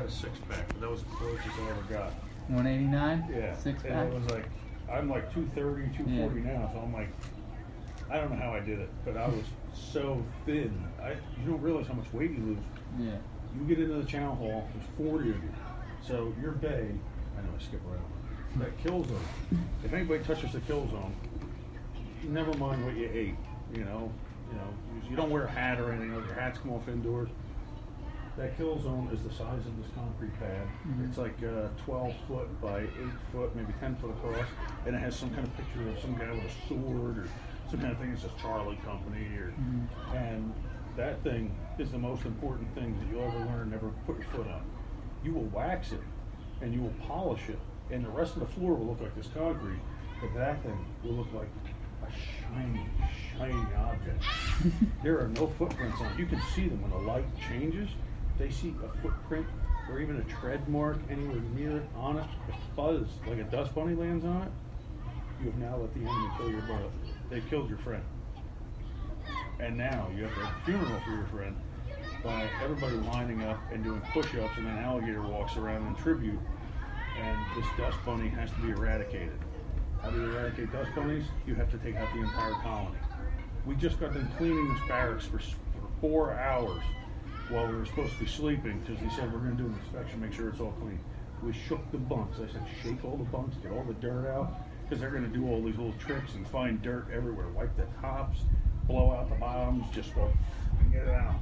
had a 6-pack, but that was the closest I ever got. 189? Yeah. 6-pack? And it was like, I'm like 230, 240 now, so I'm like, I don't know how I did it, but I was so thin. You don't realize how much weight you lose. Yeah. You get into the chow hall, there's 40 of you. So your bay, I know I skip right over, that kill zone, if anybody touches the kill zone, never mind what you ate, you don't wear a hat or anything, your hats come off indoors. That kill zone is the size of this concrete pad. Mm-hmm. It's like 12 foot by 8 foot, maybe 10 foot across, and it has some kind of picture of some guy with a sword or some kind of thing that says Charlie Company, and that thing is the most important thing that you'll ever learn. Never put your foot on. You will wax it and you will polish it, and the rest of the floor will look like this concrete, but that thing will look like a shiny object. There are no footprints on it. You can see them when the light changes. They see a footprint or even a tread mark anywhere near it, on it, a fuzz like a dust bunny lands on it. You have now let the enemy kill your brother. They've killed your friend. And now you have to have a funeral for your friend by everybody lining up and doing push-ups, and then alligator walks around in tribute, and this dust bunny has to be eradicated. How do you eradicate dust bunnies? You have to take out the entire colony. We just got them cleaning this barracks for 4 hours while we were supposed to be sleeping, because they said we're going to do an inspection, make sure it's all clean. We shook the bunks. I said, shake all the bunks, get all the dirt out, because they're going to do all these little tricks and find dirt everywhere. Wipe the tops, blow out the bottoms, just go and get it out.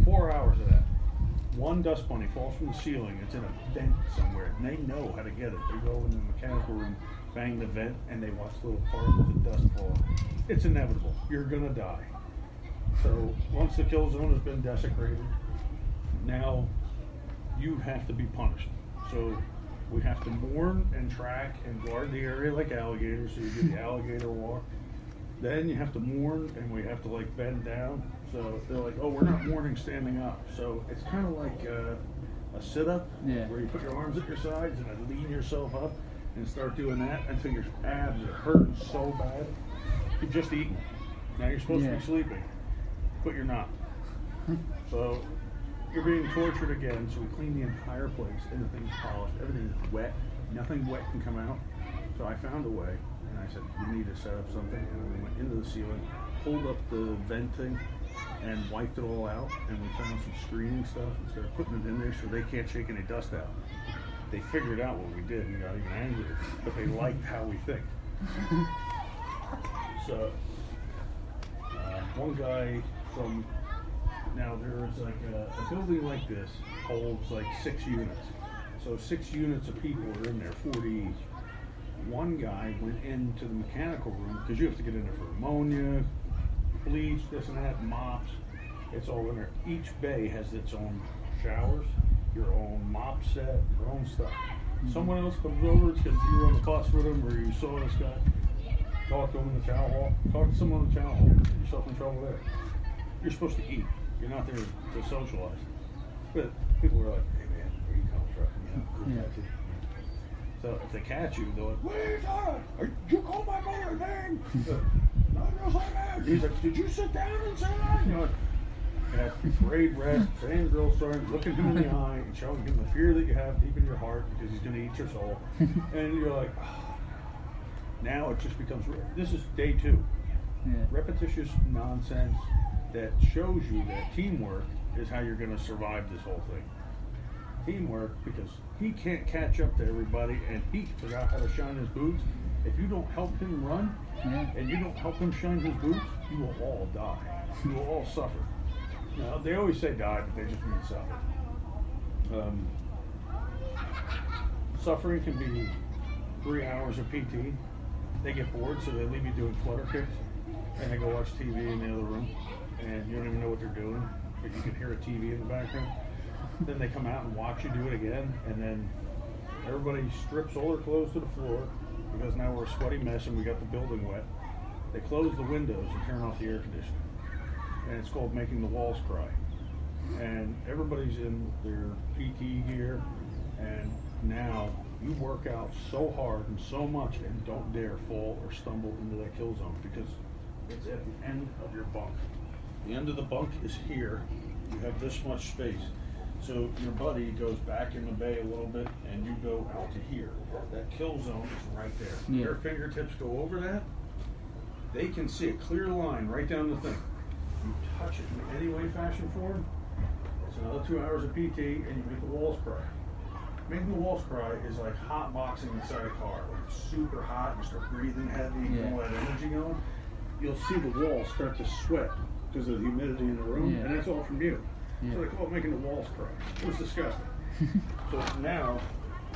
4 hours of that. One dust bunny falls from the ceiling. It's in a vent somewhere, and they know how to get it. They go in the mechanical room, bang the vent, and they watch little particles of dust fall. It's inevitable. You're going to die. So once the kill zone has been desecrated, now you have to be punished. So we have to mourn and track and guard the area like alligators, so you get the alligator walk. Then you have to mourn, and we have to like bend down. So they're like, oh, we're not mourning standing up. So it's kind of like a sit-up, where you put your arms at your sides and then lean yourself up and start doing that until your abs are hurting so bad. You're just eating. Now you're supposed to be sleeping, but you're not. So you're being tortured again. So we clean the entire place, and the thing's polished. Everything is wet. Nothing wet can come out. So I found a way, and I said, we need to set up something. And we went into the ceiling, pulled up the vent thing, and wiped it all out. And we found some screening stuff and started putting it in there so they can't shake any dust out. They figured out what we did and got even angrier, but they liked how we think. So one guy from, now there's like a building like this holds like 6 units. So 6 units of people are in there, 40 each. One guy went into the mechanical room, because you have to get in there for ammonia, bleach, this and that, mops. It's all in there. Each bay has its own showers, your own mop set, your own stuff. Someone else comes over, it's because you were on the bus with him or you saw this guy. Talk to him in the chow hall. Talk to someone in the chow hall. Get yourself in trouble there. You're supposed to eat. You're not there to socialize. But people are like, hey man, where you come from? Yeah. So if they catch you, they're like, wait, you call my mother name? He's like, did you sit down and say that? You know, you have to parade rest, saying girl starting, looking him in the eye and showing him the fear that you have deep in your heart because he's going to eat your soul. And you're like, oh. Now it just becomes, this is day 2. Repetitious nonsense that shows you that teamwork is how you're going to survive this whole thing. Teamwork, because he can't catch up to everybody and he forgot how to shine his boots. If you don't help him run and you don't help him shine his boots, you will all die. You will all suffer. Now, they always say die, but they just mean suffer. Suffering can be 3 hours of PT. They get bored, so they leave you doing flutter kicks, and they go watch TV in the other room, and you don't even know what they're doing, but you can hear a TV in the background. Then they come out and watch you do it again, and then everybody strips all their clothes to the floor, because now we're a sweaty mess and we got the building wet. They close the windows and turn off the air conditioning, and it's called making the walls cry. And everybody's in their PT gear, and now you work out so hard and so much and don't dare fall or stumble into that kill zone, because it's at the end of your bunk. The end of the bunk is here. You have this much space. So your buddy goes back in the bay a little bit, and you go out to here. That kill zone is right there. Yeah. Your fingertips go over that. They can see a clear line right down the thing. You touch it in any way, fashion, form. It's another 2 hours of PT, and you make the walls cry. Making the walls cry is like hot boxing inside a car. When it's super hot, you start breathing heavy, you get all that energy going. You'll see the walls start to sweat because of the humidity in the room, and that's all from you. Yeah. So they call it making the walls cry. It was disgusting. So now,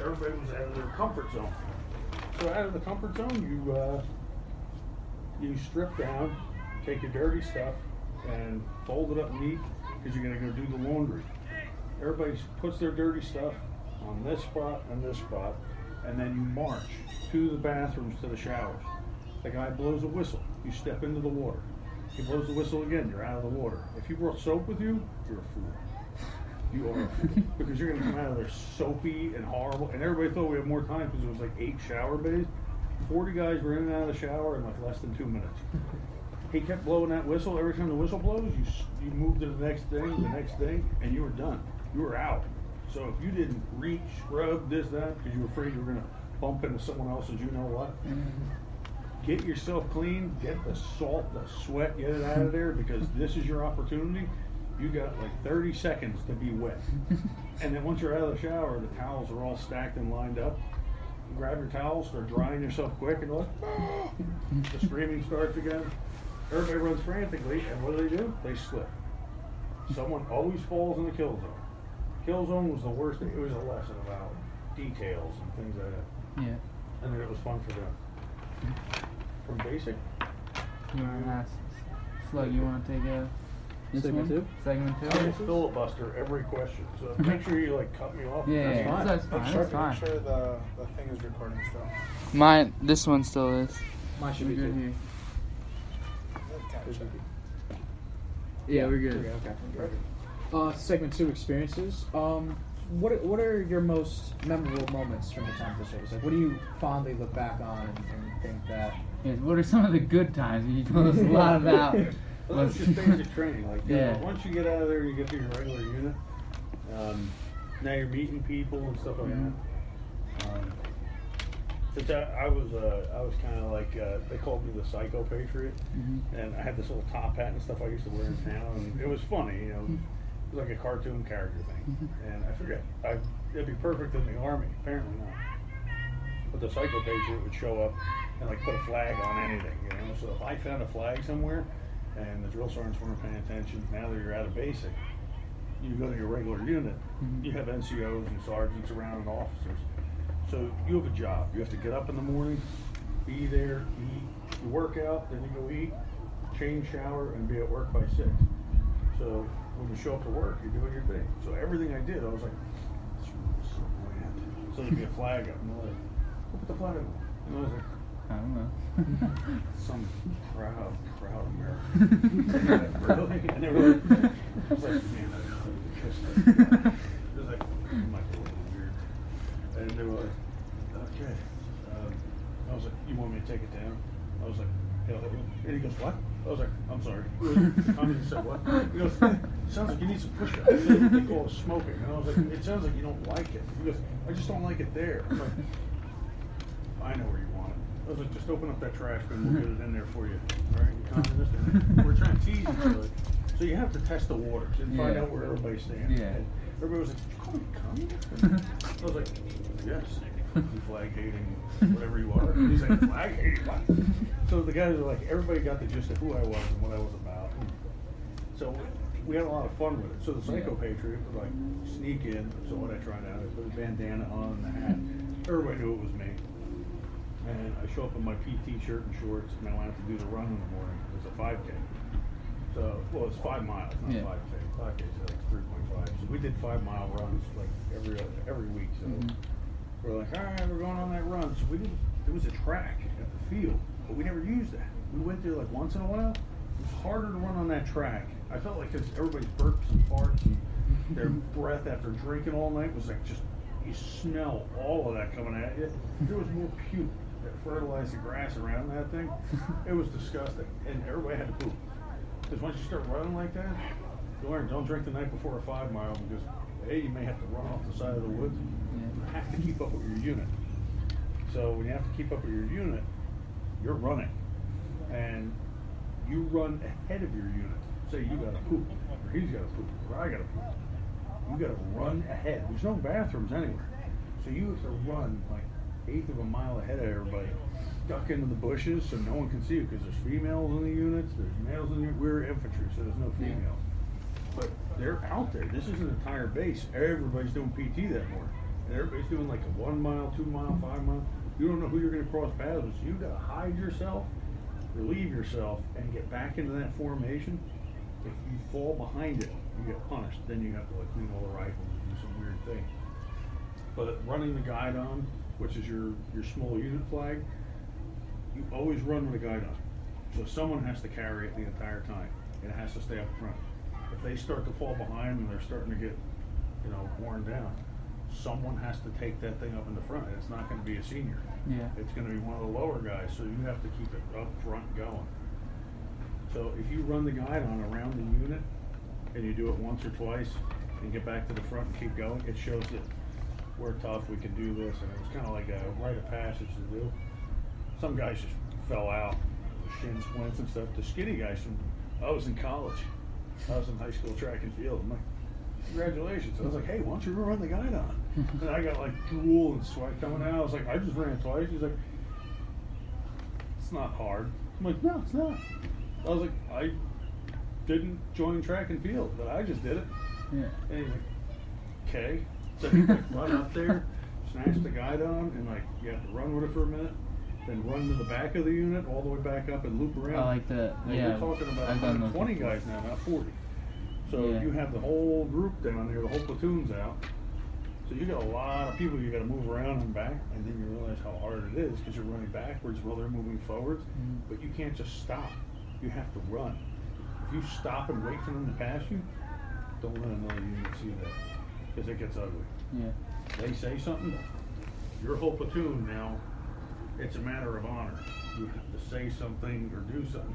everybody was out of their comfort zone. So out of the comfort zone, you strip down, take your dirty stuff, and fold it up neat because you're going to go do the laundry. Everybody puts their dirty stuff on this spot and this spot, and then you march to the bathrooms, to the showers. The guy blows a whistle. You step into the water. He blows the whistle again. You're out of the water. If you brought soap with you, you're a fool. You are a fool. Because you're going to come out of there soapy and horrible. And everybody thought we had more time because it was like 8 shower bays. 40 guys were in and out of the shower in like less than 2 minutes. He kept blowing that whistle. Every time the whistle blows, you move to the next thing, and you were done. You were out. So if you didn't reach, scrub, this, that, because you were afraid you were going to bump into someone else's you know what, get yourself clean, get the salt, the sweat, get it out of there, because this is your opportunity. You got like 30 seconds to be wet. And then once you're out of the shower, the towels are all stacked and lined up. You grab your towels, start drying yourself quick, and like, the screaming starts again. Everybody runs frantically, and what do? They slip. Someone always falls in the kill zone. Kill zone was the worst thing. It was a lesson about details and things like that. Yeah. And then it was fun for them. From basic. You want to ask Slug? You want to take this Segment one? 2? Segment I 2. just filibuster every question, so make sure you like cut me off. Yeah, That's fine. that's fine. That's fine. Make sure the thing is recording still. Mine. This one still is. Mine should be We're good good. here. Gotcha. Yeah, we're good. Okay. Segment 2 experiences. What are your most memorable moments from the time of the service? Like, what do you fondly look back on and think that? Yes, what are some of the good times you told us a lot about? Well, that's just basic training. Like, Yeah. Once you get out of there, you get to your regular unit. Now you're meeting people and stuff like that. Since I was kind of like, they called me the Psycho Patriot, and I had this little top hat and stuff I used to wear in town, and it was funny, you know. It was like a cartoon character thing, and I forget. It'd be perfect in the Army, apparently not. But the Psycho Patriot would show up and like put a flag on anything, you know. So if I found a flag somewhere, and the drill sergeants weren't paying attention, now that you're out of basic, you go to your regular unit. You have NCOs and sergeants around and officers. So you have a job. You have to get up in the morning, be there, eat, you work out, then you go eat, change, shower, and be at work by 6. So when you show up to work, you're doing your thing. So everything I did, I was like, this room is so bland. So there'd be a flag up, and they're like, who put the flag up? And I was like, I don't know. some proud American. Really? And they were like, I was like, man, I don't know the kiss thing. It was like, it might be a little weird. And they were like, okay. I was like, you want me to take it down? I was like, hell, and he goes, what? I was like, I'm sorry. He said, what? He goes, sounds like you need some push-ups. They call it smoking. And I was like, it sounds like you don't like it. He goes, I just don't like it there. I was like, I know where you want it. I was like, just open up that trash bin, we'll get it in there for you. All right, you communist? And we're trying to tease each other. So you have to test the waters and find out where everybody stands. Yeah. And everybody was like, did you call me communist? And I was like, yes. You flag hating, whatever you are. And he's like, flag hating, what? So the guys were like, everybody got the gist of who I was and what I was about. And so we had a lot of fun with it. So the Psycho Patriot would like sneak in. So what I tried out, I put a bandana on and the hat. Everybody knew it was me. And I show up in my PT shirt and shorts, and I went out to do the run in the morning. It's a 5K. So, well, it's 5 miles, not 5K. 5K is like 3.5. So we did 5-mile runs like every week. So we're like, all right, we're going on that run. So we did. There was a track at the field, but we never used that. We went there like once in a while. It was harder to run on that track. I felt like because everybody's burps and farts and their breath after drinking all night was like just, you smell all of that coming at you. There was more puke that fertilized the grass around that thing. It was disgusting, and everybody had to poop. Because once you start running like that, you learn don't drink the night before a 5 mile because A, you may have to run off the side of the woods. Yeah. You have to keep up with your unit. So when you have to keep up with your unit, you're running. And you run ahead of your unit. Say you got to poop, or he's got to poop, or I got to poop. You got to run ahead. There's no bathrooms anywhere. So you have to run like 1/8 of a mile ahead of everybody, duck into the bushes so no one can see you, because there's females in the units, there's males in the units. We're infantry, so there's no females. But they're out there. This is an entire base. Everybody's doing PT that morning. And everybody's doing like a 1 mile, 2 mile, 5 mile. You don't know who you're going to cross paths with, so you got to hide yourself, relieve yourself, and get back into that formation. If you fall behind it, you get punished. Then you have to like clean all the rifles and do some weird thing. But running the guidon, which is your small unit flag, you always run with a guidon. So someone has to carry it the entire time, and it has to stay up front. If they start to fall behind and they're starting to get, worn down, someone has to take that thing up in the front. It's not going to be a senior. Yeah. It's going to be one of the lower guys, so you have to keep it up front going. So if you run the guidon around the unit and you do it once or twice and get back to the front and keep going, it shows that we're tough, we can do this, and it was kind of like a rite of passage to do. Some guys just fell out, shin splints and stuff. The skinny guys I was in college. I was in high school track and field. I'm like, congratulations. I was like, hey, why don't you run the guidon? And I got like drool and sweat coming out. I was like, I just ran twice. He's like, it's not hard. I'm like, no, it's not. I was like, I didn't join track and field, but I just did it. Yeah. And he's like, okay. So you like run up there, snatch the guidon, and like you have to run with it for a minute, then run to the back of the unit, all the way back up and loop around. I like that. Now Yeah. you're talking about I've done those 120 before. guys now, not 40. So Yeah. you have the whole group down there, the whole platoon's out. So you got a lot of people you got to move around and back, and then you realize how hard it is because you're running backwards while they're moving forwards. But you can't just stop. You have to run. If you stop and wait for them to pass you, don't let another unit see that, because it gets ugly. Yeah. They say something, your whole platoon now, it's a matter of honor. You have to say something or do something.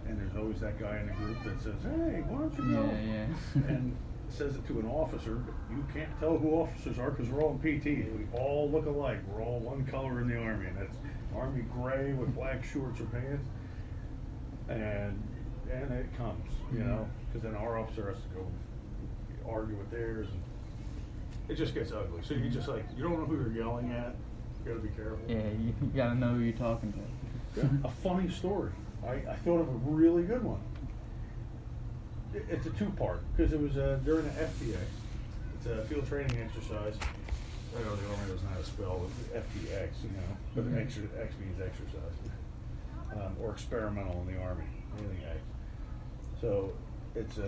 And there's always that guy in the group that says, hey, why don't you go? Yeah. And says it to an officer, but you can't tell who officers are because we're all in PT. We all look alike. We're all one color in the Army, and that's Army gray with black shorts or pants. And it comes, because then our officer has to go argue with theirs, and it just gets ugly. So you just you don't know who you're yelling at. You gotta be careful. Yeah, you gotta know who you're talking to. Yeah, a funny story. I thought of a really good one. It's a two-part, because it was during the FTA. It's a field training exercise. I know the Army doesn't know how to spell FTX, but X means exercise. Or experimental in the Army, anything X. So it's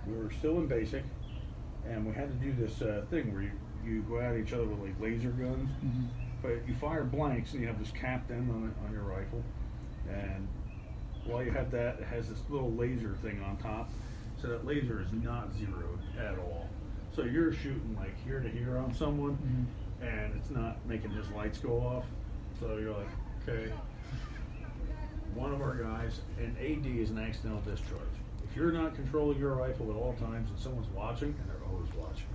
we were still in basic, and we had to do this thing where you go at each other with like laser guns, but you fire blanks and you have this capped end on your rifle, and while you have that, it has this little laser thing on top, so that laser is not zeroed at all. So you're shooting like here to here on someone, and it's not making his lights go off. So you're like, okay. One of our guys, an AD is an accidental discharge. If you're not controlling your rifle at all times and someone's watching, and they're always watching,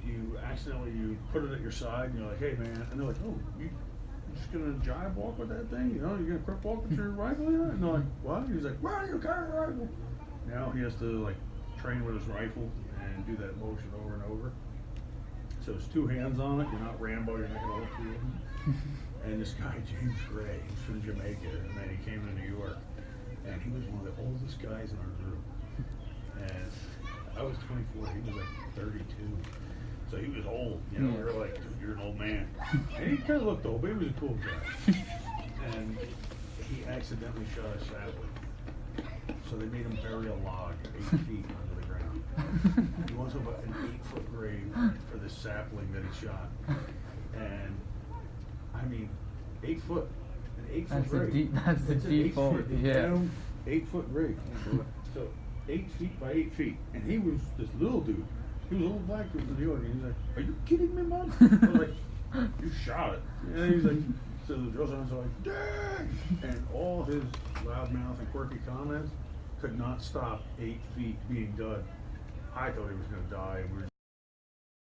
you put it at your side and you're like, hey man, and they're like, oh, you just gonna jive walk with that thing? You're gonna crip walk with your rifle? And they're like, what? And he's like, why are you carrying a rifle? Now he has to train with his rifle and do that motion over and over. So it's two hands on it. You're not Rambo. You're not gonna look through it. And this guy, James Gray, he's from Jamaica, and then he came to New York, and he was one of the oldest guys in our group. And I was 24, he was 32. So he was old, we were like, dude, you're an old man. And he kind of looked old, but he was a cool guy. And he accidentally shot a sapling. So they made him bury a log 8 feet under the ground. He wants about an 8-foot grave for this sapling that he shot. And 8 foot. An 8-foot grave. That's the default. Yeah. 8-foot grave. So 8 feet by 8 feet. And he was this little dude. He was a little black dude from New York. And he's like, are you kidding me, Mom? I was like, you shot it. And he's like, so the drill sergeant's like, dang! And all his loudmouth and quirky comments could not stop 8 feet being done. I thought he was going to die, and we were